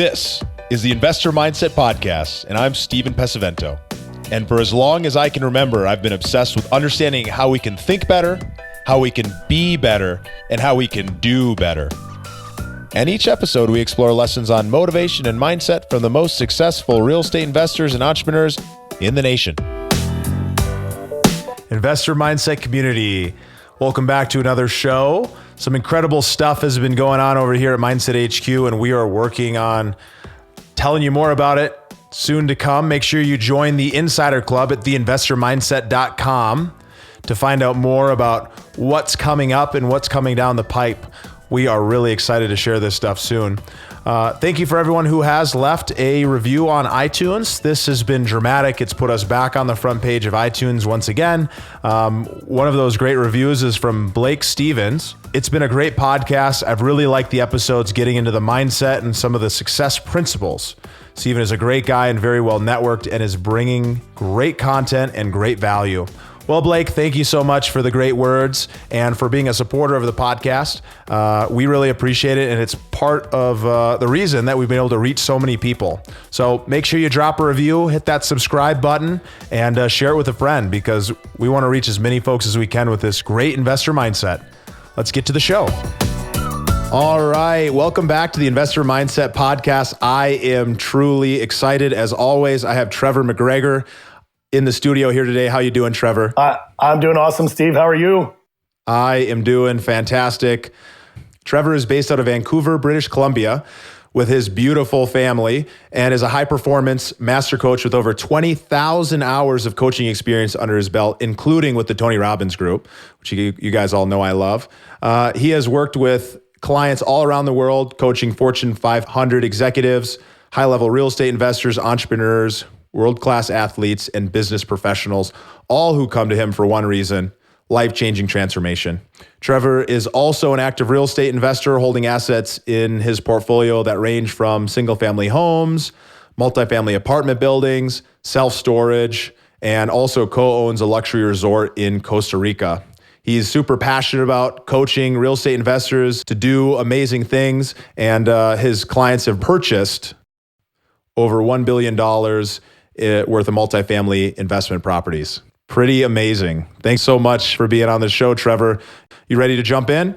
This is the Investor Mindset Podcast, and I'm Steven Pesavento. And for as long as I can remember, I've been obsessed with understanding how we can think better, how we can be better, and how we can do better. And each episode, we explore lessons on motivation and mindset from the most successful real estate investors and entrepreneurs in the nation. Investor Mindset community, welcome back to another show. Some incredible stuff has been going on over here at Mindset HQ, and we are working on telling you more about it soon to come. Make sure you join the Insider Club at theinvestormindset.com to find out more about what's coming up and what's coming down the pipe. We are really excited to share this stuff soon. Thank you for everyone who has left a review on iTunes. This has been dramatic. It's put us back on the front page of iTunes once again. One of those great reviews is from Blake Stevens. It's been a great podcast. I've really liked the episodes getting into the mindset and some of the success principles. Steven is a great guy and very well networked and is bringing great content and great value. Well, Blake, thank you so much for the great words and for being a supporter of the podcast. We really appreciate it, and it's part of the reason that we've been able to reach so many people. So make sure you drop a review, hit that subscribe button, and share it with a friend, because we want to reach as many folks as we can with this great investor mindset. Let's get to the show. All right, welcome back to the Investor Mindset Podcast. I am truly excited. As always, I have Trevor McGregor in the studio here today. How you doing, Trevor? I'm doing awesome, Steve. How are you? I am doing fantastic. Trevor is based out of Vancouver, British Columbia, with his beautiful family, and is a high-performance master coach with over 20,000 hours of coaching experience under his belt, including with the Tony Robbins Group, which you guys all know I love. He has worked with clients all around the world, coaching Fortune 500 executives, high-level real estate investors, entrepreneurs, world-class athletes, and business professionals, all who come to him for one reason: life-changing transformation. Trevor is also an active real estate investor, holding assets in his portfolio that range from single-family homes, multifamily apartment buildings, self-storage, and also co-owns a luxury resort in Costa Rica. He's super passionate about coaching real estate investors to do amazing things, and his clients have purchased over $1 billion worth of multifamily investment properties. Pretty amazing. Thanks so much for being on the show, Trevor. You ready to jump in?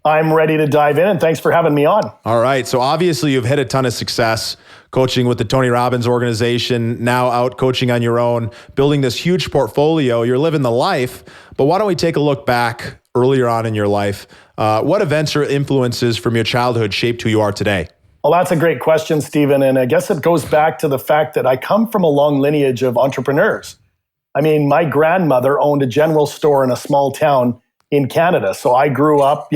I'm ready to dive in, and thanks for having me on. All right. So obviously you've had a ton of success coaching with the Tony Robbins organization, now out coaching on your own, building this huge portfolio. You're living the life. But why don't we take a look back earlier on in your life? What events or influences from your childhood shaped who you are today? Well, that's a great question, Stephen. And I guess it goes back to the fact that I come from a long lineage of entrepreneurs. I mean, my grandmother owned a general store in a small town in Canada. So I grew up,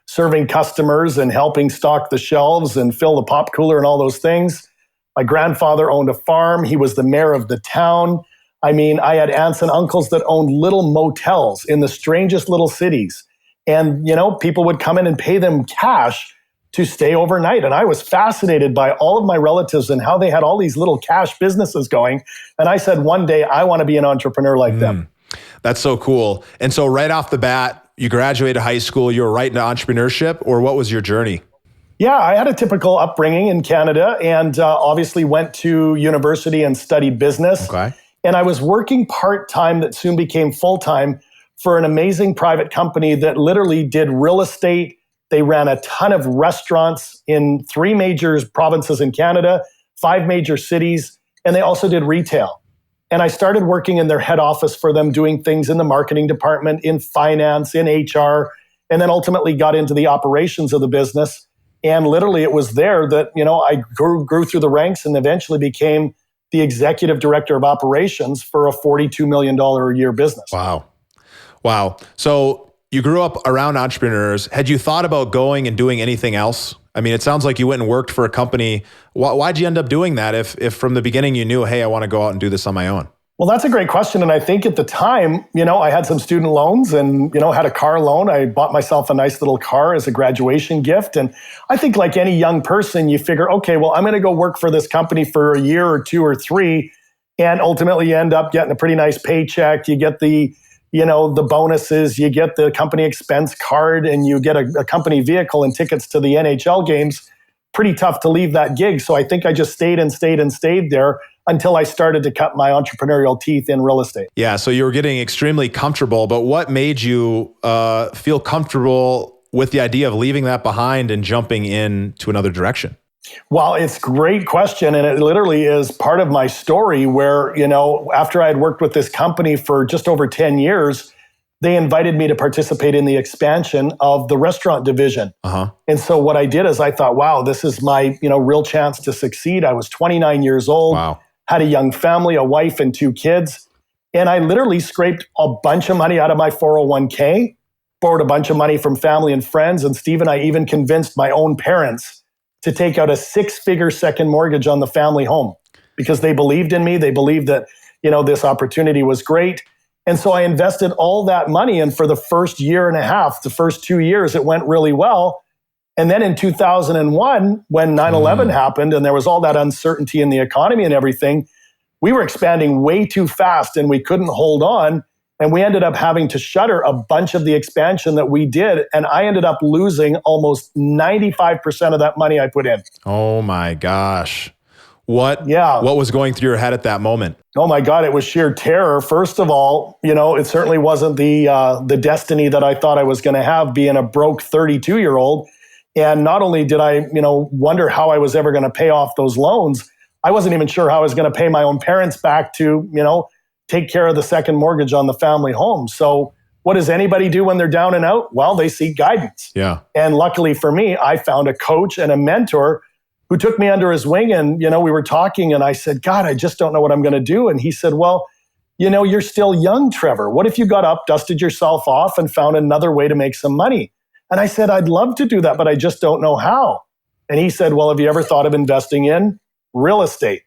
serving customers and helping stock the shelves and fill the pop cooler and all those things. My grandfather owned a farm. He was the mayor of the town. I mean, I had aunts and uncles that owned little motels in the strangest little cities. And, people would come in and pay them cash to stay overnight. And I was fascinated by all of my relatives and how they had all these little cash businesses going. And I said, one day I want to be an entrepreneur like them. That's so cool. And so right off the bat, you graduated high school, you were right into entrepreneurship, or what was your journey? Yeah, I had a typical upbringing in Canada, and obviously went to university and studied business. Okay. And I was working part-time that soon became full-time for an amazing private company that literally did real estate. They ran a ton of restaurants in 3 major provinces in Canada, 5 major cities, and they also did retail. And I started working in their head office for them, doing things in the marketing department, in finance, in HR, and then ultimately got into the operations of the business. And literally it was there that, I grew through the ranks and eventually became the executive director of operations for a $42 million a year business. Wow. So you grew up around entrepreneurs. Had you thought about going and doing anything else? I mean, it sounds like you went and worked for a company. Why'd you end up doing that if from the beginning you knew, hey, I want to go out and do this on my own? Well, that's a great question. And I think at the time, I had some student loans and, had a car loan. I bought myself a nice little car as a graduation gift. And I think like any young person, you figure, okay, well, I'm going to go work for this company for a year or 2 or 3. And ultimately you end up getting a pretty nice paycheck. You get the bonuses, you get the company expense card, and you get a company vehicle and tickets to the NHL games. pretty tough to leave that gig. So I think I just stayed there until I started to cut my entrepreneurial teeth in real estate. Yeah, so you were getting extremely comfortable, but what made you feel comfortable with the idea of leaving that behind and jumping into another direction? Well, it's a great question. And it literally is part of my story where, after I had worked with this company for just over 10 years, they invited me to participate in the expansion of the restaurant division. And so what I did is I thought, wow, this is my, real chance to succeed. I was 29 years old, had a young family, a wife and 2 kids. And I literally scraped a bunch of money out of my 401k, borrowed a bunch of money from family and friends. And Stephen, I even convinced my own parents to take out a 6-figure second mortgage on the family home because they believed in me. They believed that, this opportunity was great. And so I invested all that money. And for the first year and a half, the first 2 years, it went really well. And then in 2001, when 9/11 happened and there was all that uncertainty in the economy and everything, we were expanding way too fast and we couldn't hold on. And we ended up having to shutter a bunch of the expansion that we did. And I ended up losing almost 95% of that money I put in. Oh my gosh. What was going through your head at that moment? Oh my God, it was sheer terror. First of all, it certainly wasn't the destiny that I thought I was going to have being a broke 32-year-old. And not only did I, wonder how I was ever going to pay off those loans, I wasn't even sure how I was going to pay my own parents back to, take care of the second mortgage on the family home. So what does anybody do when they're down and out? Well, they seek guidance. Yeah. And luckily for me, I found a coach and a mentor who took me under his wing. And, we were talking and I said, God, I just don't know what I'm going to do. And he said, well, you're still young, Trevor. What if you got up, dusted yourself off and found another way to make some money? And I said, I'd love to do that, but I just don't know how. And he said, well, have you ever thought of investing in real estate?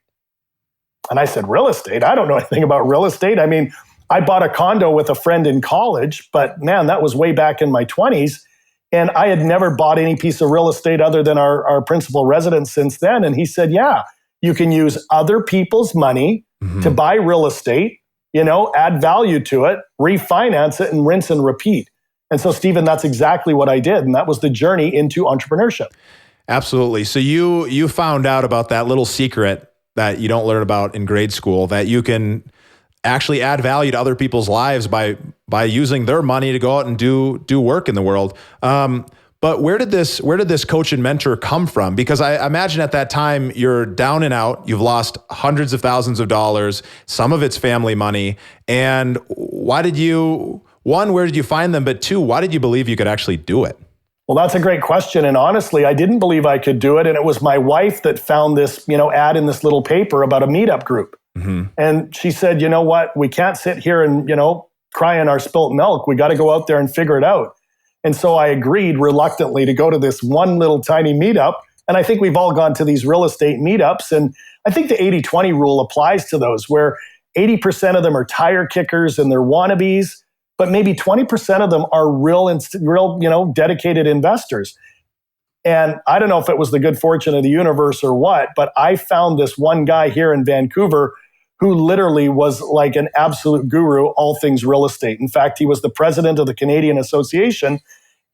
And I said, real estate? I don't know anything about real estate. I mean, I bought a condo with a friend in college, but man, that was way back in my 20s. And I had never bought any piece of real estate other than our principal residence since then. And he said, yeah, you can use other people's money to buy real estate, add value to it, refinance it, and rinse and repeat. And so, Stephen, that's exactly what I did. And that was the journey into entrepreneurship. Absolutely. So you found out about that little secret that you don't learn about in grade school, that you can actually add value to other people's lives by using their money to go out and do work in the world. But where did this coach and mentor come from? Because I imagine at that time you're down and out, you've lost hundreds of thousands of dollars, some of it's family money. And where did you find them? But 2, why did you believe you could actually do it? Well, that's a great question. And honestly, I didn't believe I could do it. And it was my wife that found this, ad in this little paper about a meetup group. And she said, you know what, we can't sit here and, cry in our spilt milk. We got to go out there and figure it out. And so I agreed reluctantly to go to this one little tiny meetup. And I think we've all gone to these real estate meetups. And I think the 80-20 rule applies to those, where 80% of them are tire kickers and they're wannabes, but maybe 20% of them are real, dedicated investors. And I don't know if it was the good fortune of the universe or what, but I found this one guy here in Vancouver who literally was like an absolute guru, all things real estate. In fact, he was the president of the Canadian Association,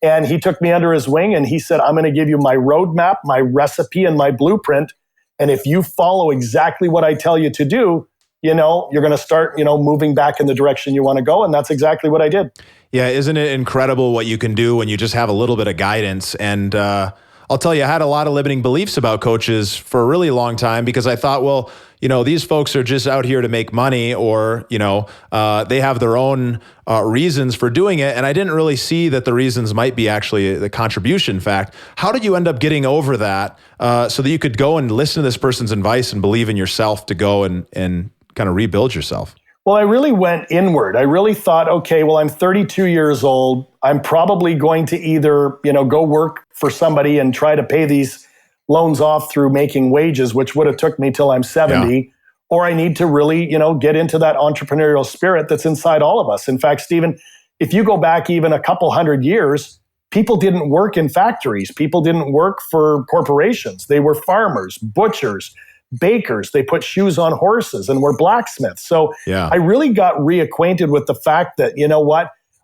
and he took me under his wing and he said, I'm going to give you my roadmap, my recipe, and my blueprint. And if you follow exactly what I tell you to do, you're going to start, moving back in the direction you want to go. And that's exactly what I did. Yeah. Isn't it incredible what you can do when you just have a little bit of guidance? And I'll tell you, I had a lot of limiting beliefs about coaches for a really long time because I thought, well, these folks are just out here to make money, or, they have their own reasons for doing it. And I didn't really see that the reasons might be actually the contribution fact. How did you end up getting over that so that you could go and listen to this person's advice and believe in yourself to go and kind of rebuild yourself? Well, I really went inward. I really thought, okay, well, I'm 32 years old. I'm probably going to either, go work for somebody and try to pay these loans off through making wages, which would have took me till I'm 70, or I need to really, get into that entrepreneurial spirit that's inside all of us. In fact, Stephen, if you go back even a couple hundred years, people didn't work in factories. People didn't work for corporations. They were farmers, butchers, bakers. They put shoes on horses and were blacksmiths. So I really got reacquainted with the fact that,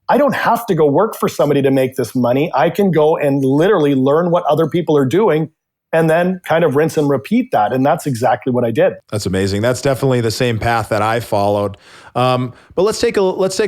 I don't have to go work for somebody to make this money. I can go and literally learn what other people are doing and then kind of rinse and repeat that. And that's exactly what I did. That's amazing. That's definitely the same path that I followed. But let's take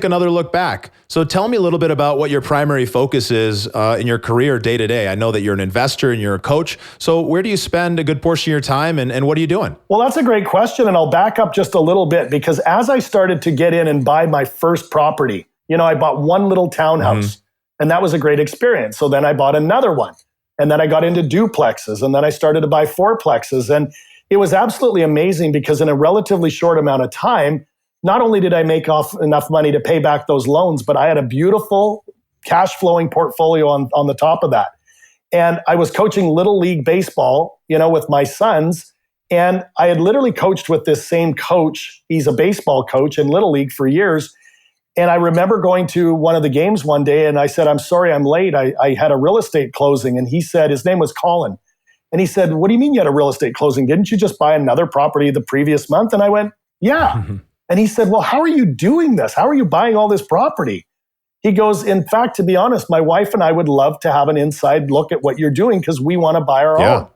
another look back. So tell me a little bit about what your primary focus is in your career day to day. I know that you're an investor and you're a coach. So where do you spend a good portion of your time and what are you doing? Well, that's a great question. And I'll back up just a little bit, because as I started to get in and buy my first property, I bought one little townhouse and that was a great experience. So then I bought another one. And then I got into duplexes, and then I started to buy fourplexes. And it was absolutely amazing, because in a relatively short amount of time, not only did I make off enough money to pay back those loans, but I had a beautiful cash flowing portfolio on the top of that. And I was coaching Little League baseball, with my sons. And I had literally coached with this same coach. He's a baseball coach in Little League for years. And I remember going to one of the games one day, and I said, "I'm sorry, I'm late. I had a real estate closing." And he said, his name was Colin. And he said, "What do you mean you had a real estate closing? Didn't you just buy another property the previous month?" And I went, "Yeah." And he said, "Well, how are you doing this? How are you buying all this property?" He goes, "In fact, to be honest, my wife and I would love to have an inside look at what you're doing, because we want to buy our own."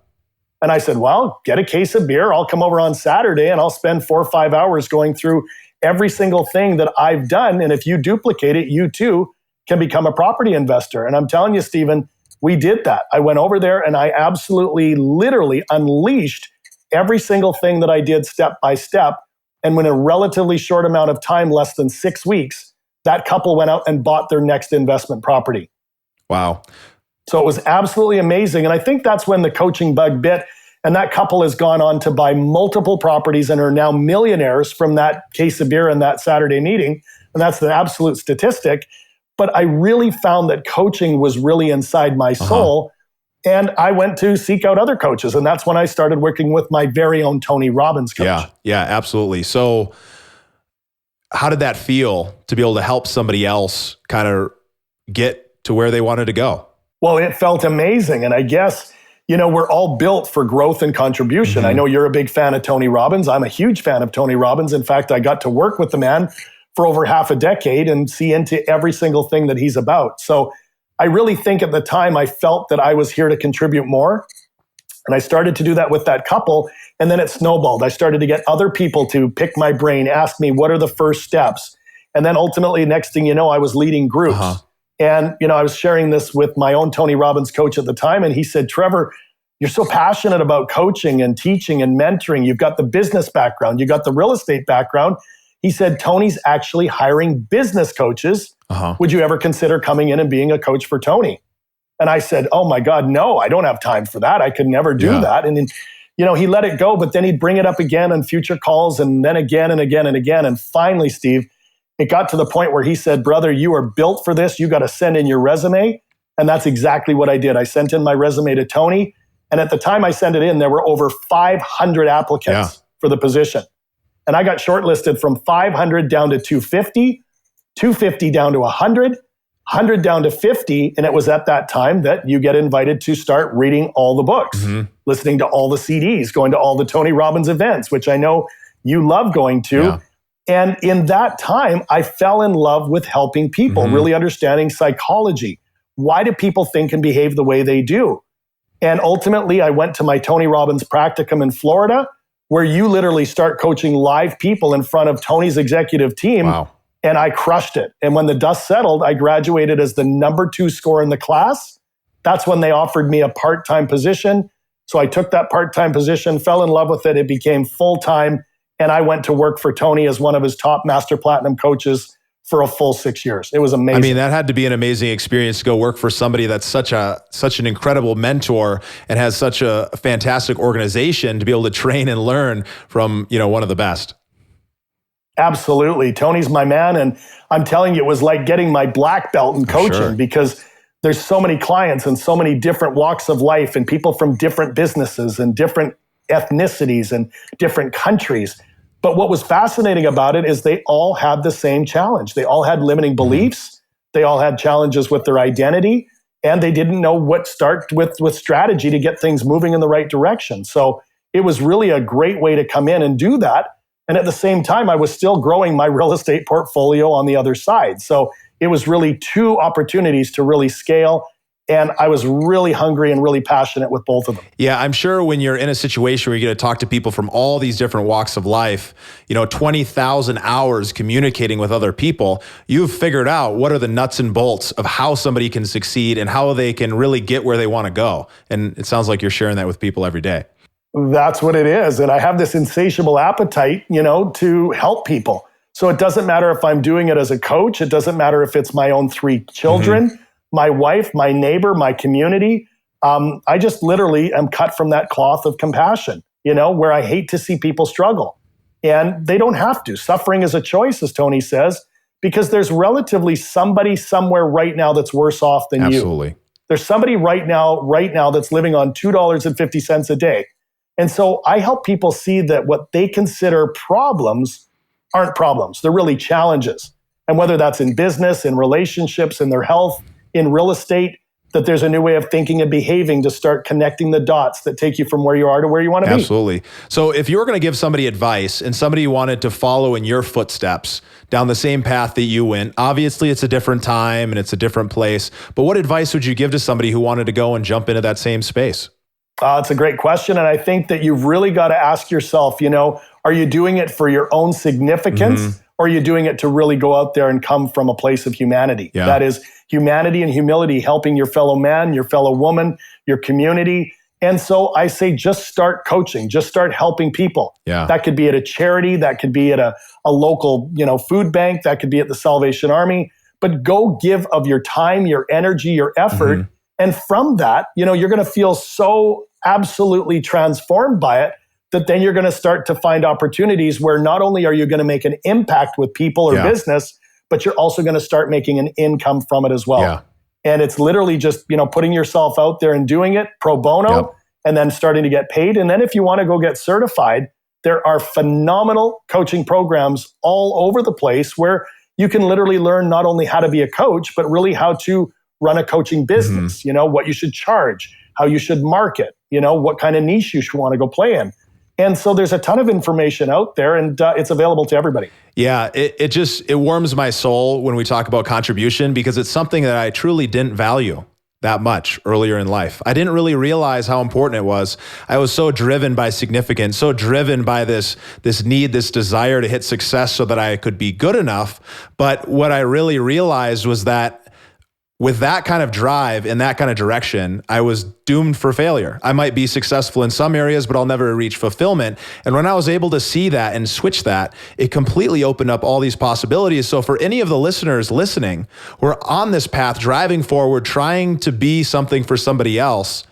And I said, "Well, get a case of beer. I'll come over on Saturday and I'll spend 4 or 5 hours going through every single thing that I've done. And if you duplicate it, you too can become a property investor." And I'm telling you, Stephen, we did that. I went over there and I absolutely, literally unleashed every single thing that I did step by step. And in a relatively short amount of time, less than 6 weeks, that couple went out and bought their next investment property. Wow. So it was absolutely amazing. And I think that's when the coaching bug bit. And that couple has gone on to buy multiple properties and are now millionaires from that case of beer and that Saturday meeting. And that's the absolute statistic. But I really found that coaching was really inside my soul. And I went to seek out other coaches. And that's when I started working with my very own Tony Robbins coach. Yeah, absolutely. So how did that feel to be able to help somebody else kind of get to where they wanted to go? Well, it felt amazing. And I guess, we're all built for growth and contribution. I know you're a big fan of Tony Robbins. I'm a huge fan of Tony Robbins. In fact, I got to work with the man for over half a decade and see into every single thing that he's about. So I really think at the time I felt that I was here to contribute more. And I started to do that with that couple. And then it snowballed. I started to get other people to pick my brain, ask me, what are the first steps? And then ultimately, next thing you know, I was leading groups. And, I was sharing this with my own Tony Robbins coach at the time. And he said, "Trevor, you're so passionate about coaching and teaching and mentoring. You've got the business background. You got the real estate background." He said, "Tony's actually hiring business coaches. Would you ever consider coming in and being a coach for Tony?" And I said, "Oh my God, no, I don't have time for that. I could never do that." And then, he let it go, but then he'd bring it up again on future calls, and then again and again and again. And finally, Steve, it got to the point where he said, "Brother, you are built for this. You got to send in your resume." And that's exactly what I did. I sent in my resume to Tony. And at the time I sent it in, there were over 500 applicants for the position. And I got shortlisted from 500 down to 250, 250 down to 100, 100 down to 50. And it was at that time that you get invited to start reading all the books, listening to all the CDs, going to all the Tony Robbins events, which I know you love going to. Yeah. And in that time, I fell in love with helping people, really understanding psychology. Why do people think and behave the way they do? And ultimately, I went to my Tony Robbins practicum in Florida, where you literally start coaching live people in front of Tony's executive team. Wow. And I crushed it. And when the dust settled, I graduated as the number 2 score in the class. That's when they offered me a part-time position. So I took that part-time position, fell in love with it. It became full-time. And I went to work for Tony as one of his top master platinum coaches for a full 6 years. It was amazing. I mean, that had to be an amazing experience to go work for somebody that's such an incredible mentor and has such a fantastic organization to be able to train and learn from, one of the best. Absolutely. Tony's my man. And I'm telling you, it was like getting my black belt in coaching because there's so many clients and so many different walks of life and people from different businesses and different ethnicities and different countries. But what was fascinating about it is they all had the same challenge. They all had limiting beliefs. They all had challenges with their identity, and they didn't know what start with strategy to get things moving in the right direction. So it was really a great way to come in and do that. And at the same time, I was still growing my real estate portfolio on the other side. So it was really 2 opportunities to really scale And I was really hungry and really passionate with both of them. Yeah, I'm sure when you're in a situation where you're going to talk to people from all these different walks of life, 20,000 hours communicating with other people, you've figured out what are the nuts and bolts of how somebody can succeed and how they can really get where they want to go. And it sounds like you're sharing that with people every day. That's what it is. And I have this insatiable appetite, to help people. So it doesn't matter if I'm doing it as a coach. It doesn't matter if it's my own 3 children, my wife, my neighbor, my community. I just literally am cut from that cloth of compassion, where I hate to see people struggle. And they don't have to. Suffering is a choice, as Tony says, because there's relatively somebody somewhere right now that's worse off than you. Absolutely. There's somebody right now that's living on $2.50 a day. And so I help people see that what they consider problems aren't problems. They're really challenges. And whether that's in business, in relationships, in their health, in real estate, that there's a new way of thinking and behaving to start connecting the dots that take you from where you are to where you want to be. Absolutely. So if you were going to give somebody advice and somebody wanted to follow in your footsteps down the same path that you went, obviously it's a different time and it's a different place, but what advice would you give to somebody who wanted to go and jump into that same space? It's a great question. And I think that you've really got to ask yourself, are you doing it for your own significance or are you doing it to really go out there and come from a place of humanity? Yeah. That is humanity and humility, helping your fellow man, your fellow woman, your community. And so I say, just start coaching, just start helping people. Yeah. That could be at a charity, that could be at a local, food bank, that could be at the Salvation Army, but go give of your time, your energy, your effort. And from that, you're going to feel so absolutely transformed by it that then you're going to start to find opportunities where not only are you going to make an impact with people or business, but you're also going to start making an income from it as well. Yeah. And it's literally just, putting yourself out there and doing it pro bono and then starting to get paid. And then if you want to go get certified, there are phenomenal coaching programs all over the place where you can literally learn not only how to be a coach, but really how to run a coaching business, what you should charge, how you should market, what kind of niche you should want to go play in. And so there's a ton of information out there and it's available to everybody. Yeah, it warms my soul when we talk about contribution because it's something that I truly didn't value that much earlier in life. I didn't really realize how important it was. I was so driven by significance, so driven by this need, this desire to hit success so that I could be good enough. But what I really realized was that with that kind of drive in that kind of direction, I was doomed for failure. I might be successful in some areas, but I'll never reach fulfillment. And when I was able to see that and switch that, it completely opened up all these possibilities. So for any of the listeners listening who are on this path, driving forward, trying to be something for somebody else,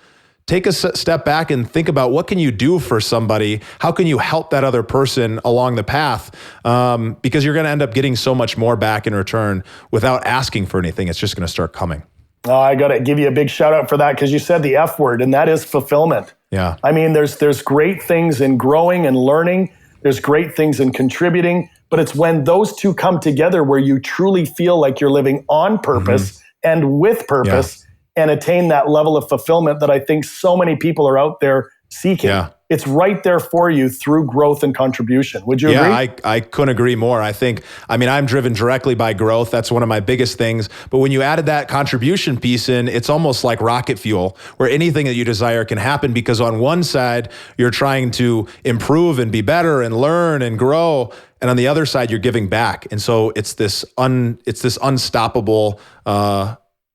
take a step back and think about what can you do for somebody? How can you help that other person along the path? Because you're going to end up getting so much more back in return without asking for anything. It's just going to start coming. Oh, I got to give you a big shout out for that because you said the F word, and that is fulfillment. Yeah. I mean, there's great things in growing and learning. There's great things in contributing, but it's when those two come together where you truly feel like you're living on purpose and with purpose. And attain that level of fulfillment that I think so many people are out there seeking. Yeah. It's right there for you through growth and contribution. Would you agree? Yeah, I couldn't agree more. I'm driven directly by growth. That's one of my biggest things. But when you added that contribution piece in, it's almost like rocket fuel, where anything that you desire can happen because on one side, you're trying to improve and be better and learn and grow. And on the other side, you're giving back. And so it's this unstoppable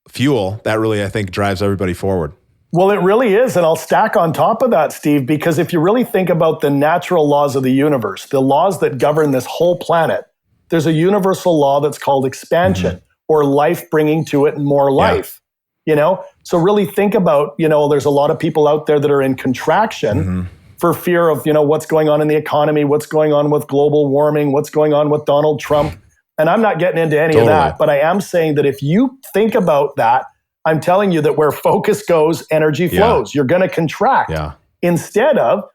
fuel that really, I think, drives everybody forward. Well, it really is. And I'll stack on top of that, Steve, because if you really think about the natural laws of the universe, the laws that govern this whole planet, there's a universal law that's called expansion or life bringing to it more life, So really think about, there's a lot of people out there that are in contraction for fear of, what's going on in the economy, what's going on with global warming, what's going on with Donald Trump. And I'm not getting into any of that, but I am saying that if you think about that, I'm telling you that where focus goes, energy flows. You're going to contract instead of,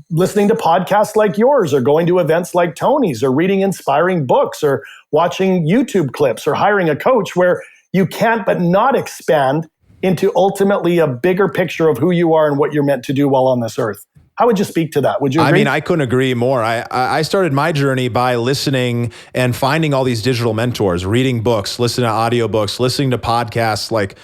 listening to podcasts like yours or going to events like Tony's or reading inspiring books or watching YouTube clips or hiring a coach where you can't but not expand into ultimately a bigger picture of who you are and what you're meant to do while on this earth. How would you speak to that? Would you agree? I mean, I couldn't agree more. I started my journey by listening and finding all these digital mentors, reading books, listening to audiobooks, listening to podcasts like,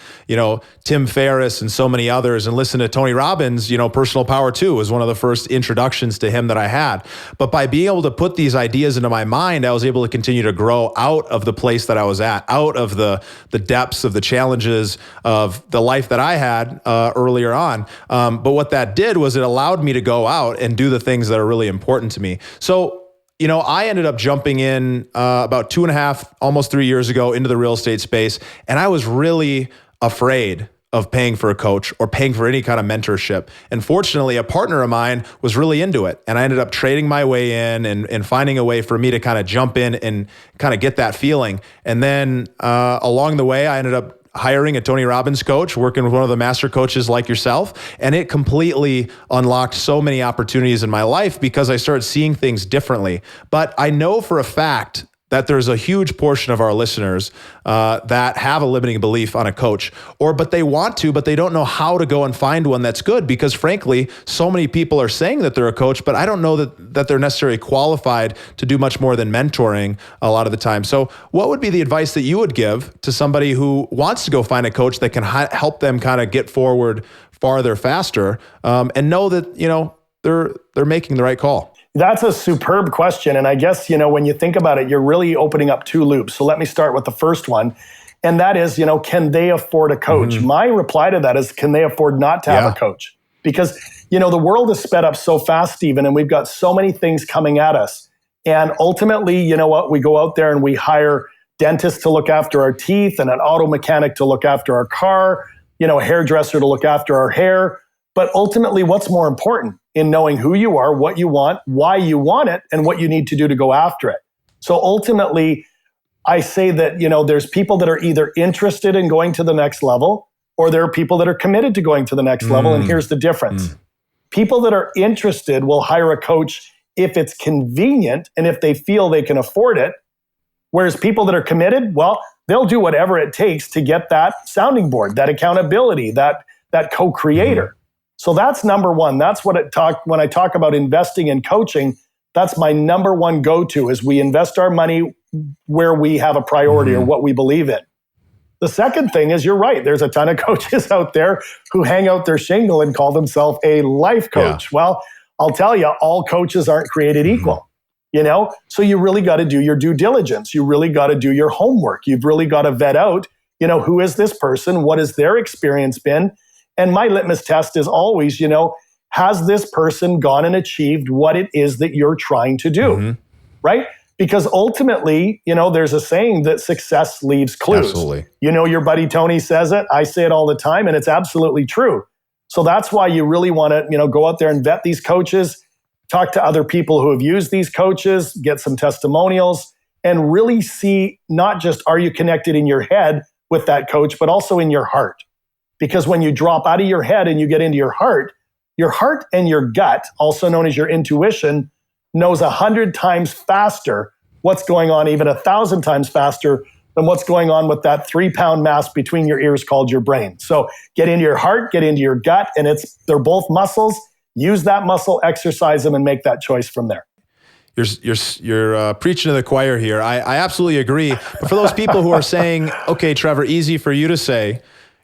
Tim Ferriss and so many others, and listen to Tony Robbins. Personal Power 2 was one of the first introductions to him that I had. But by being able to put these ideas into my mind, I was able to continue to grow out of the place that I was at, out of the depths of the challenges of the life that I had earlier on. But what that did was it allowed me to go out and do the things that are really important to me. So, I ended up jumping in about 2.5, almost 3 years ago into the real estate space. And I was really afraid of paying for a coach or paying for any kind of mentorship. And fortunately, a partner of mine was really into it. And I ended up trading my way in and finding a way for me to kind of jump in and kind of get that feeling. And then along the way, I ended up hiring a Tony Robbins coach, working with one of the master coaches like yourself. And it completely unlocked so many opportunities in my life because I started seeing things differently. But I know for a fact that there's a huge portion of our listeners that have a limiting belief on a coach, but they want to, but they don't know how to go and find one that's good because frankly, so many people are saying that they're a coach, but I don't know that they're necessarily qualified to do much more than mentoring a lot of the time. So what would be the advice that you would give to somebody who wants to go find a coach that can help them kind of get forward farther, faster, and know that, they're making the right call? That's a superb question. And I guess, when you think about it, you're really opening up two loops. So let me start with the first one. And that is, can they afford a coach? Mm-hmm. My reply to that is, can they afford not to have a coach? Because, the world has sped up so fast, Stephen, and we've got so many things coming at us. And ultimately, we go out there and we hire dentists to look after our teeth and an auto mechanic to look after our car, a hairdresser to look after our hair. But ultimately, what's more important in knowing who you are, what you want, why you want it, and what you need to do to go after it? So ultimately, I say that, there's people that are either interested in going to the next level, or there are people that are committed to going to the next level. And here's the difference. People that are interested will hire a coach if it's convenient and if they feel they can afford it. Whereas people that are committed, well, they'll do whatever it takes to get that sounding board, that accountability, that co-creator. So that's number one. That's when I talk about investing in coaching, that's my number one go-to is we invest our money where we have a priority or what we believe in. The second thing is you're right. There's a ton of coaches out there who hang out their shingle and call themselves a life coach. Yeah. Well, I'll tell you, all coaches aren't created equal, So you really got to do your due diligence. You really got to do your homework. You've really got to vet out, who is this person? What has their experience been? And my litmus test is always, has this person gone and achieved what it is that you're trying to do, right? Because ultimately, there's a saying that success leaves clues. Absolutely. Your buddy Tony says it. I say it all the time, and it's absolutely true. So that's why you really want to, go out there and vet these coaches, talk to other people who have used these coaches, get some testimonials, and really see not just are you connected in your head with that coach, but also in your heart. Because when you drop out of your head and you get into your heart and your gut, also known as your intuition, knows 100 times faster what's going on, even 1,000 times faster than what's going on with that 3-pound mass between your ears called your brain. So get into your heart, get into your gut, and they're both muscles. Use that muscle, exercise them, and make that choice from there. You're preaching to the choir here. I absolutely agree. But for those people who are saying, okay, Trevor, easy for you to say,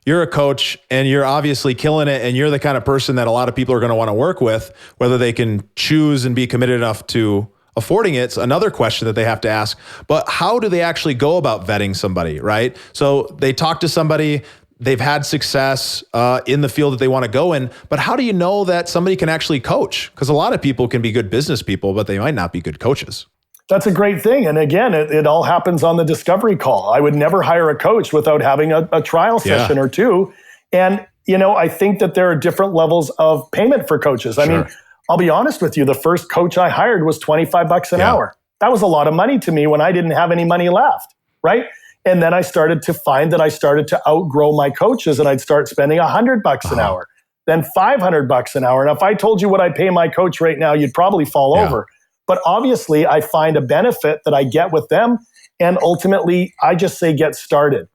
you're a coach and you're obviously killing it and you're the kind of person that a lot of people are going to want to work with, whether they can choose and be committed enough to affording it's another question that they have to ask. But how do they actually go about vetting somebody, right? So they talk to somebody, they've had success in the field that they want to go in, but how do you know that somebody can actually coach? Because a lot of people can be good business people, but they might not be good coaches. That's a great thing. And again, it all happens on the discovery call. I would never hire a coach without having a trial session or two. And, I think that there are different levels of payment for coaches. I mean, I'll be honest with you. The first coach I hired was $25 an hour. That was a lot of money to me when I didn't have any money left, right? And then I started to find that I started to outgrow my coaches and I'd start spending $100 an hour, then $500 an hour. And if I told you what I pay my coach right now, you'd probably fall over. But obviously, I find a benefit that I get with them. And ultimately, I just say get started.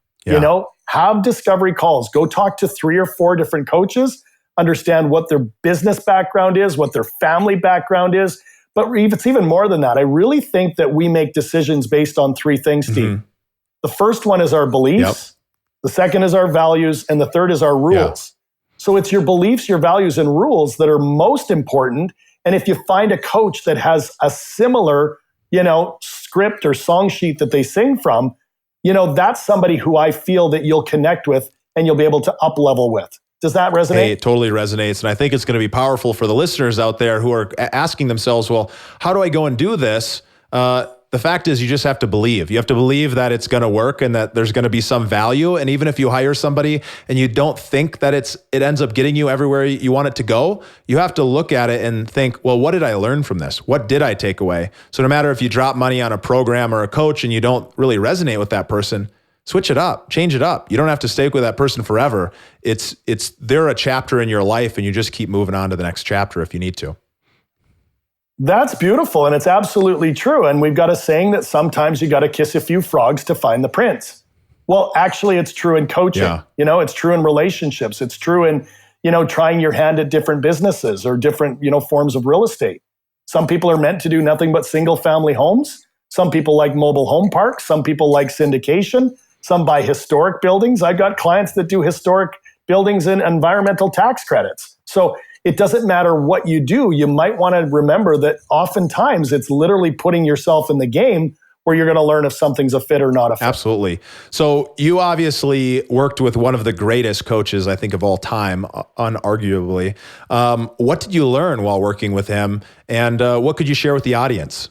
Have discovery calls. Go talk to 3 or 4 different coaches. understand what their business background is, what their family background is. But it's even more than that. I really think that we make decisions based on three things, Steve. The first one is our beliefs. The second is our values. And the third is our rules. So it's your beliefs, your values, and rules that are most important. And if you find a coach that has a similar, script or song sheet that they sing from, that's somebody who I feel that you'll connect with and you'll be able to up level with. Does that resonate? Hey, it totally resonates. And I think it's going to be powerful for the listeners out there who are asking themselves, well, how do I go and do this? The fact is you just have to believe. You have to believe that it's going to work and that there's going to be some value. And even if you hire somebody and you don't think that it ends up getting you everywhere you want it to go, you have to look at it and think, well, what did I learn from this? What did I take away? So no matter if you drop money on a program or a coach and you don't really resonate with that person, switch it up, change it up. You don't have to stay with that person forever. They're a chapter in your life and you just keep moving on to the next chapter if you need to. That's beautiful. And it's absolutely true. And we've got a saying that sometimes you got to kiss a few frogs to find the prince. Well, actually, it's true in coaching. Yeah. It's true in relationships. It's true in, trying your hand at different businesses or different, forms of real estate. Some people are meant to do nothing but single family homes. Some people like mobile home parks. Some people like syndication. Some buy historic buildings. I've got clients that do historic buildings and environmental tax credits. So it doesn't matter what you do. You might want to remember that oftentimes it's literally putting yourself in the game where you're going to learn if something's a fit or not a fit. Absolutely. So you obviously worked with one of the greatest coaches, I think, of all time, unarguably. What did you learn while working with him? And what could you share with the audience?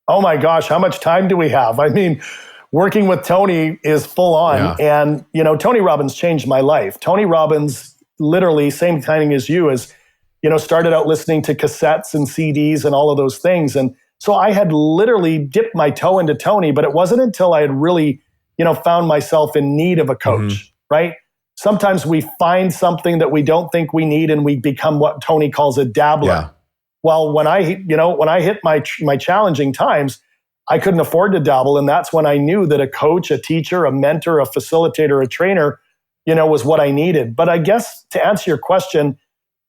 Oh my gosh, how much time do we have? I mean, working with Tony is full on. Yeah. And, Tony Robbins changed my life. Tony Robbins, literally same timing as you, started out listening to cassettes and CDs and all of those things. And so I had literally dipped my toe into Tony, but it wasn't until I had really, found myself in need of a coach, right? Sometimes we find something that we don't think we need and we become what Tony calls a dabbler. Yeah. Well, when I hit my challenging times, I couldn't afford to dabble. And that's when I knew that a coach, a teacher, a mentor, a facilitator, a trainer, was what I needed. But I guess to answer your question,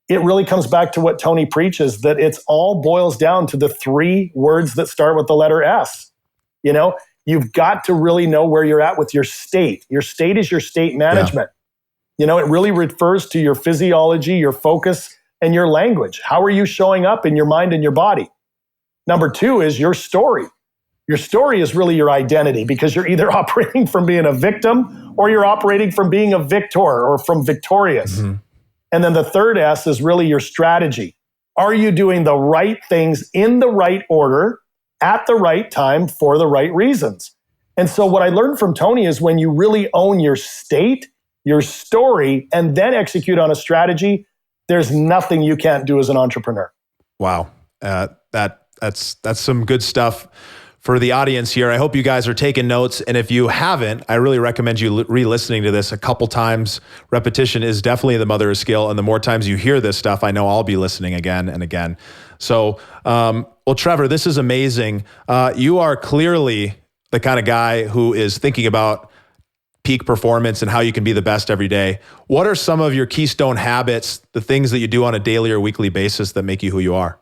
it really comes back to what Tony preaches, that it's all boils down to the three words that start with the letter S. You've got to really know where you're at with your state. Your state is your state management. Yeah. It really refers to your physiology, your focus, and your language. How are you showing up in your mind and your body? Number two is your story. Your story is really your identity because you're either operating from being a victim or you're operating from being a victor or from victorious. And then the third S is really your strategy. Are you doing the right things in the right order at the right time for the right reasons? And so what I learned from Tony is when you really own your state, your story, and then execute on a strategy, there's nothing you can't do as an entrepreneur. Wow. That's some good stuff for the audience here. I hope you guys are taking notes. And if you haven't, I really recommend you re-listening to this a couple times. Repetition is definitely the mother of skill. And the more times you hear this stuff, I know I'll be listening again and again. So, well, Trevor, this is amazing. You are clearly the kind of guy who is thinking about peak performance and how you can be the best every day. What are some of your keystone habits, the things that you do on a daily or weekly basis that make you who you are?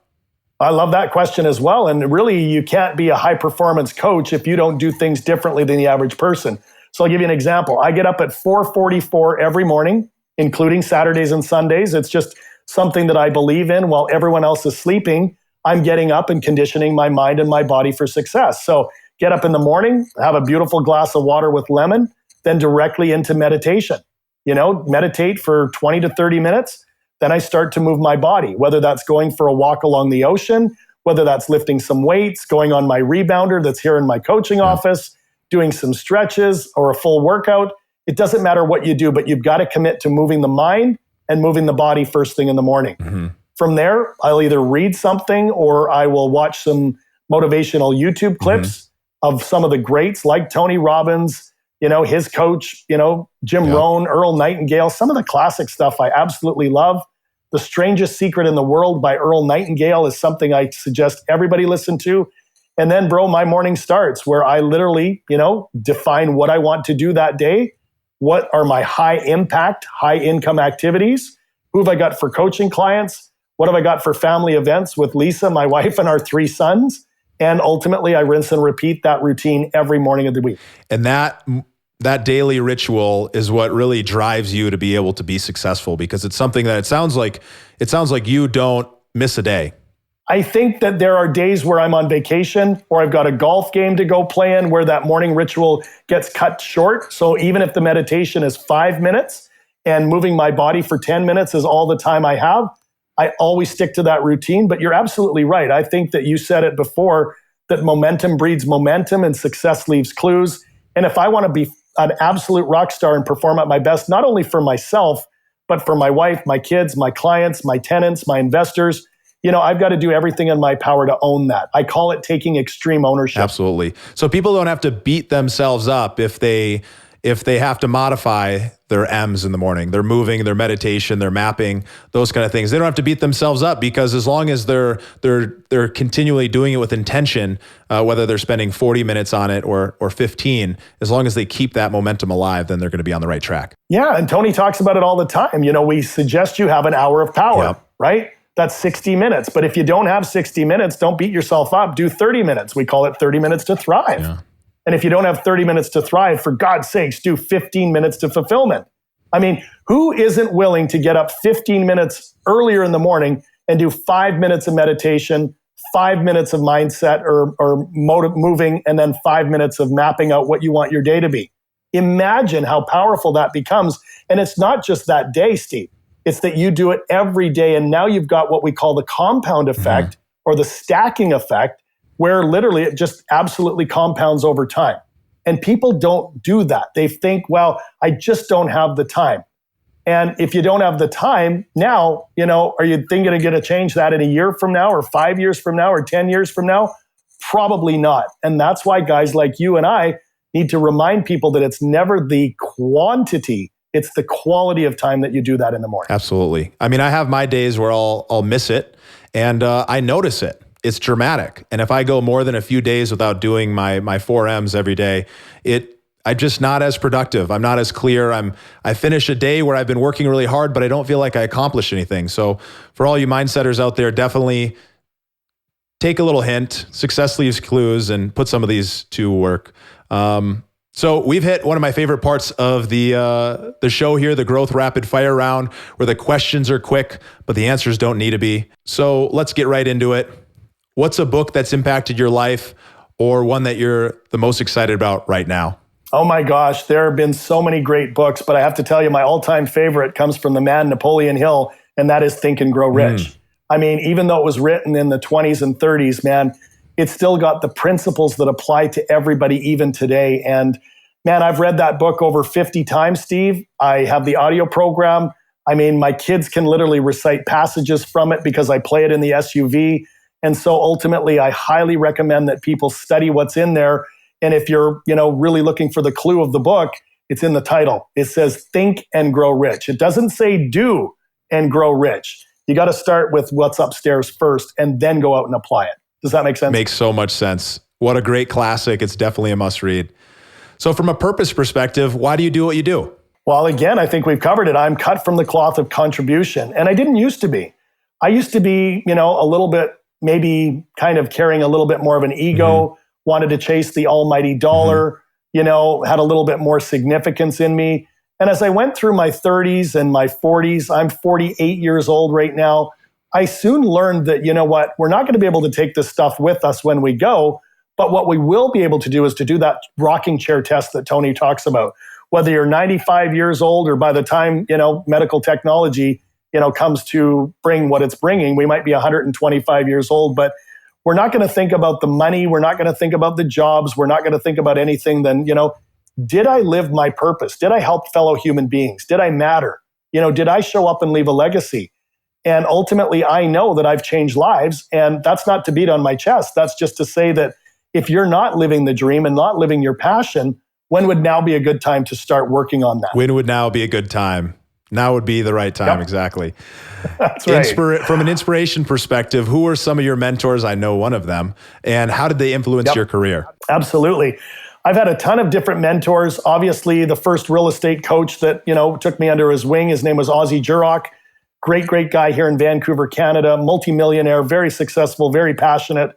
I love that question as well. And really, you can't be a high performance coach if you don't do things differently than the average person. So I'll give you an example. I get up at 4:44 every morning, including Saturdays and Sundays. It's just something that I believe in. While everyone else is sleeping, I'm getting up and conditioning my mind and my body for success. So get up in the morning, have a beautiful glass of water with lemon, then directly into meditation. Meditate for 20 to 30 minutes. Then I start to move my body, whether that's going for a walk along the ocean, whether that's lifting some weights, going on my rebounder that's here in my coaching office, doing some stretches or a full workout. It doesn't matter what you do, but you've got to commit to moving the mind and moving the body first thing in the morning. From there, I'll either read something or I will watch some motivational YouTube clips of some of the greats like Tony Robbins, his coach, Jim Rohn, Earl Nightingale, some of the classic stuff I absolutely love. The Strangest Secret in the World by Earl Nightingale is something I suggest everybody listen to. And then, bro, my morning starts where I literally, define what I want to do that day. What are my high impact, high income activities? Who have I got for coaching clients? What have I got for family events with Lisa, my wife, and our 3 sons? And ultimately, I rinse and repeat that routine every morning of the week. And that daily ritual is what really drives you to be able to be successful, because it's something that it sounds like you don't miss a day. I think that there are days where I'm on vacation or I've got a golf game to go play in where that morning ritual gets cut short. So even if the meditation is 5 minutes and moving my body for 10 minutes is all the time I have, I always stick to that routine. But you're absolutely right. I think that you said it before, that momentum breeds momentum and success leaves clues. And if I want to be an absolute rock star and perform at my best, not only for myself, but for my wife, my kids, my clients, my tenants, my investors, I've got to do everything in my power to own that. I call it taking extreme ownership. Absolutely. So people don't have to beat themselves up if they have to modify their M's in the morning, their moving, their meditation, their mapping, those kind of things. They don't have to beat themselves up, because as long as they're continually doing it with intention, whether they're spending 40 minutes on it or 15, as long as they keep that momentum alive, then they're going to be on the right track. Yeah. And Tony talks about it all the time. We suggest you have an hour of power, right? That's 60 minutes. But if you don't have 60 minutes, don't beat yourself up. Do 30 minutes. We call it 30 minutes to thrive. Yeah. And if you don't have 30 minutes to thrive, for God's sakes, do 15 minutes to fulfillment. I mean, who isn't willing to get up 15 minutes earlier in the morning and do 5 minutes of meditation, 5 minutes of mindset or moving, and then 5 minutes of mapping out what you want your day to be? Imagine how powerful that becomes. And it's not just that day, Steve. It's that you do it every day. And now you've got what we call the compound effect or the stacking effect, where literally it just absolutely compounds over time. And people don't do that. They think, well, I just don't have the time. And if you don't have the time now, are you thinking to get to change that in a year from now or 5 years from now or 10 years from now? Probably not. And that's why guys like you and I need to remind people that it's never the quantity, it's the quality of time that you do that in the morning. Absolutely. I mean, I have my days where I'll miss it, and I notice it. It's dramatic. And if I go more than a few days without doing my 4 M's every day, I'm just not as productive. I'm not as clear. I finish a day where I've been working really hard, but I don't feel like I accomplished anything. So for all you mindsetters out there, definitely take a little hint. Success leaves clues, and put some of these to work. So we've hit one of my favorite parts of the show here, the growth rapid fire round, where the questions are quick, but the answers don't need to be. So let's get right into it. What's a book that's impacted your life, or one that you're the most excited about right now? Oh my gosh, there have been so many great books, but I have to tell you, my all-time favorite comes from the man Napoleon Hill, and that is Think and Grow Rich. I mean, even though it was written in the 20s and 30s, man, it's still got the principles that apply to everybody even today. And man, I've read that book over 50 times, Steve. I have the audio program. I mean, my kids can literally recite passages from it because I play it in the SUV. And so ultimately, I highly recommend that people study what's in there. And if you're, really looking for the clue of the book, it's in the title. It says, Think and Grow Rich. It doesn't say do and grow rich. You got to start with what's upstairs first and then go out and apply it. Does that make sense? Makes so much sense. What a great classic. It's definitely a must read. So from a purpose perspective, why do you do what you do? Well, again, I think we've covered it. I'm cut from the cloth of contribution. And I didn't used to be. I used to be, a little bit, maybe kind of carrying a little bit more of an ego, wanted to chase the almighty dollar, had a little bit more significance in me. And as I went through my 30s and my 40s, I'm 48 years old right now, I soon learned that, we're not going to be able to take this stuff with us when we go, but what we will be able to do is to do that rocking chair test that Tony talks about. Whether you're 95 years old or by the time, medical technology, comes to bring what it's bringing, we might be 125 years old, but we're not going to think about the money. We're not going to think about the jobs. We're not going to think about anything then, did I live my purpose? Did I help fellow human beings? Did I matter? Did I show up and leave a legacy? And ultimately, I know that I've changed lives. And that's not to beat on my chest. That's just to say that if you're not living the dream and not living your passion, when would now be a good time to start working on that? When would now be a good time? Now would be the right time, exactly. That's right. From an inspiration perspective, who are some of your mentors? I know one of them. And how did they influence your career? Absolutely. I've had a ton of different mentors. Obviously, the first real estate coach that, took me under his wing, his name was Ozzie Jurock. Great guy here in Vancouver, Canada, multimillionaire, very successful, very passionate,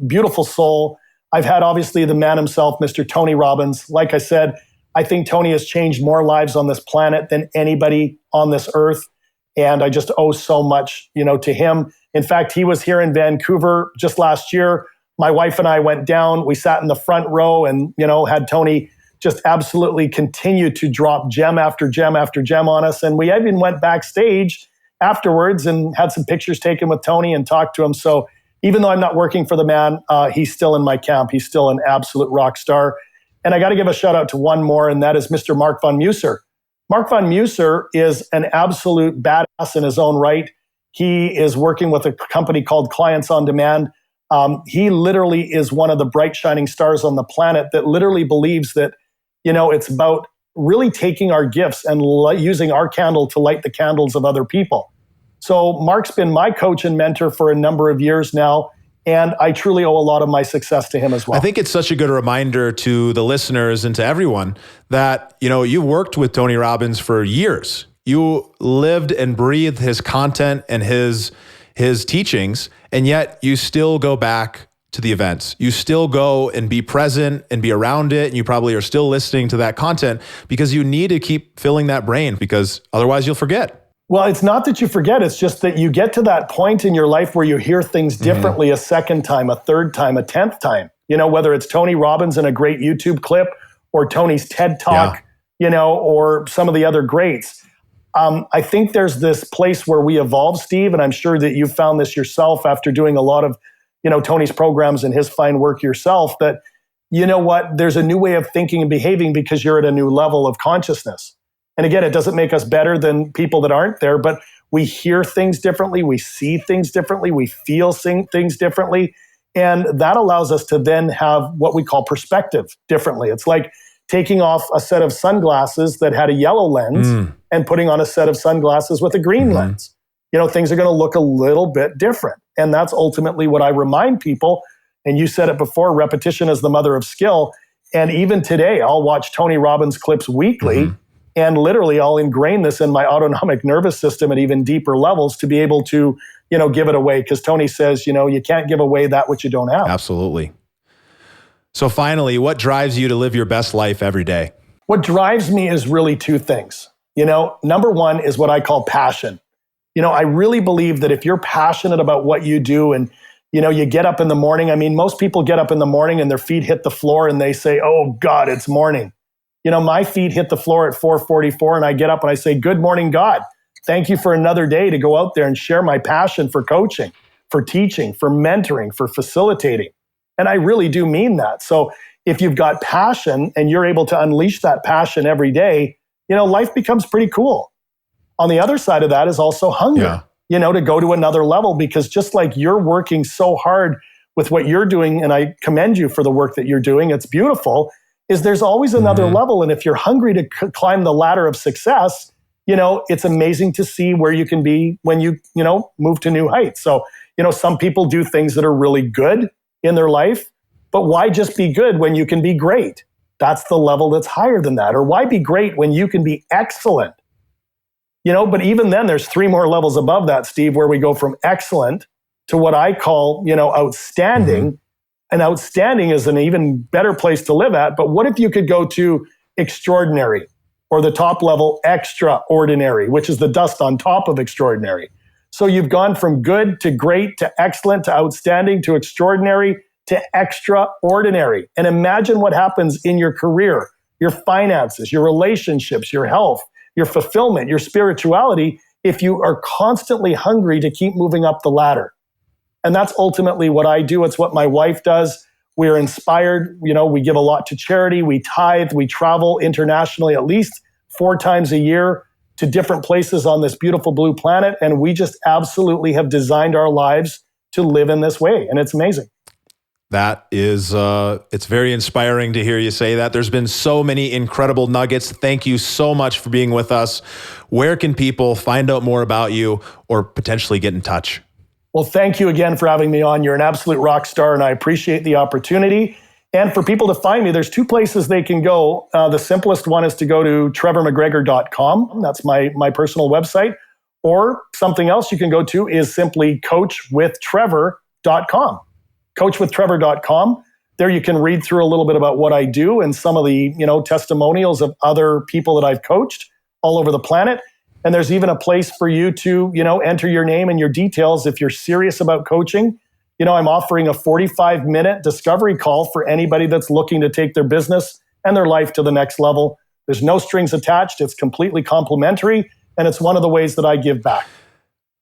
beautiful soul. I've had obviously the man himself, Mr. Tony Robbins. Like I said, I think Tony has changed more lives on this planet than anybody on this earth. And I just owe so much, to him. In fact, he was here in Vancouver just last year. My wife and I went down, we sat in the front row and, had Tony just absolutely continue to drop gem after gem after gem on us. And we even went backstage afterwards and had some pictures taken with Tony and talked to him. So even though I'm not working for the man, he's still in my camp. He's still an absolute rock star. And I got to give a shout out to one more, and that is Mr. Mark Van Muser. Mark Van Muser is an absolute badass in his own right. He is working with a company called Clients on Demand. He literally is one of the bright shining stars on the planet that literally believes that, it's about really taking our gifts and using our candle to light the candles of other people. So Mark's been my coach and mentor for a number of years now, and I truly owe a lot of my success to him as well. I think it's such a good reminder to the listeners and to everyone that, you worked with Tony Robbins for years. You lived and breathed his content and his teachings, and yet you still go back to the events. You still go and be present and be around it. And you probably are still listening to that content because you need to keep filling that brain, because otherwise you'll forget. Well, it's not that you forget. It's just that you get to that point in your life where you hear things differently a second time, a third time, a 10th time. Whether it's Tony Robbins in a great YouTube clip or Tony's TED Talk, or some of the other greats. I think there's this place where we evolve, Steve, and I'm sure that you found this yourself after doing a lot of, Tony's programs and his fine work yourself, that, there's a new way of thinking and behaving because you're at a new level of consciousness. And again, it doesn't make us better than people that aren't there, but we hear things differently, we see things differently, we feel things differently, and that allows us to then have what we call perspective differently. It's like taking off a set of sunglasses that had a yellow lens and putting on a set of sunglasses with a green lens. Things are going to look a little bit different. And that's ultimately what I remind people. And you said it before, repetition is the mother of skill. And even today, I'll watch Tony Robbins clips weekly, and literally I'll ingrain this in my autonomic nervous system at even deeper levels to be able to, give it away. Because Tony says, you can't give away that which you don't have. Absolutely. So finally, what drives you to live your best life every day? What drives me is really two things. Number one is what I call passion. I really believe that if you're passionate about what you do and, you get up in the morning. I mean, most people get up in the morning and their feet hit the floor and they say, oh God, it's morning. My feet hit the floor at 4:44 and I get up and I say, good morning, God. Thank you for another day to go out there and share my passion for coaching, for teaching, for mentoring, for facilitating. And I really do mean that. So if you've got passion and you're able to unleash that passion every day, life becomes pretty cool. On the other side of that is also hunger, to go to another level, because just like you're working so hard with what you're doing, and I commend you for the work that you're doing, it's beautiful, is there's always another level. And if you're hungry to climb the ladder of success, it's amazing to see where you can be when you, move to new heights. So, some people do things that are really good in their life, but why just be good when you can be great? That's the level that's higher than that. Or why be great when you can be excellent? But even then there's 3 more levels above that, Steve, where we go from excellent to what I call, outstanding. And outstanding is an even better place to live at. But what if you could go to extraordinary, or the top level extraordinary, which is the dust on top of extraordinary? So you've gone from good to great to excellent to outstanding to extraordinary to extraordinary. And imagine what happens in your career, your finances, your relationships, your health, your fulfillment, your spirituality, if you are constantly hungry to keep moving up the ladder. And that's ultimately what I do. It's what my wife does. We're inspired. We give a lot to charity. We tithe. We travel internationally at least 4 times a year to different places on this beautiful blue planet. And we just absolutely have designed our lives to live in this way. And it's amazing. That is, it's very inspiring to hear you say that. There's been so many incredible nuggets. Thank you so much for being with us. Where can people find out more about you or potentially get in touch? Well, thank you again for having me on. You're an absolute rock star, and I appreciate the opportunity. And for people to find me, there's 2 places they can go. The simplest one is to go to trevormcgregor.com. That's my personal website. Or something else you can go to is simply coachwithtrevor.com. Coachwithtrevor.com. There you can read through a little bit about what I do and some of the, testimonials of other people that I've coached all over the planet. And there's even a place for you to, enter your name and your details if you're serious about coaching. I'm offering a 45-minute discovery call for anybody that's looking to take their business and their life to the next level. There's no strings attached. It's completely complimentary. And it's one of the ways that I give back.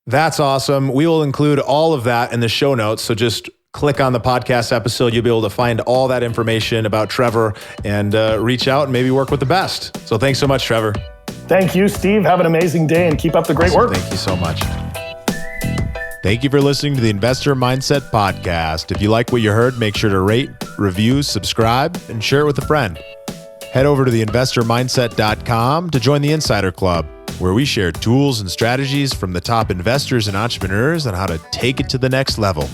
That's awesome. We will include all of that in the show notes. So just click on the podcast episode. You'll be able to find all that information about Trevor and reach out and maybe work with the best. So thanks so much, Trevor. Thank you, Steve. Have an amazing day and keep up the great work. Thank you so much. Thank you for listening to the Investor Mindset Podcast. If you like what you heard, make sure to rate, review, subscribe, and share it with a friend. Head over to theinvestormindset.com to join the Insider Club, where we share tools and strategies from the top investors and entrepreneurs on how to take it to the next level.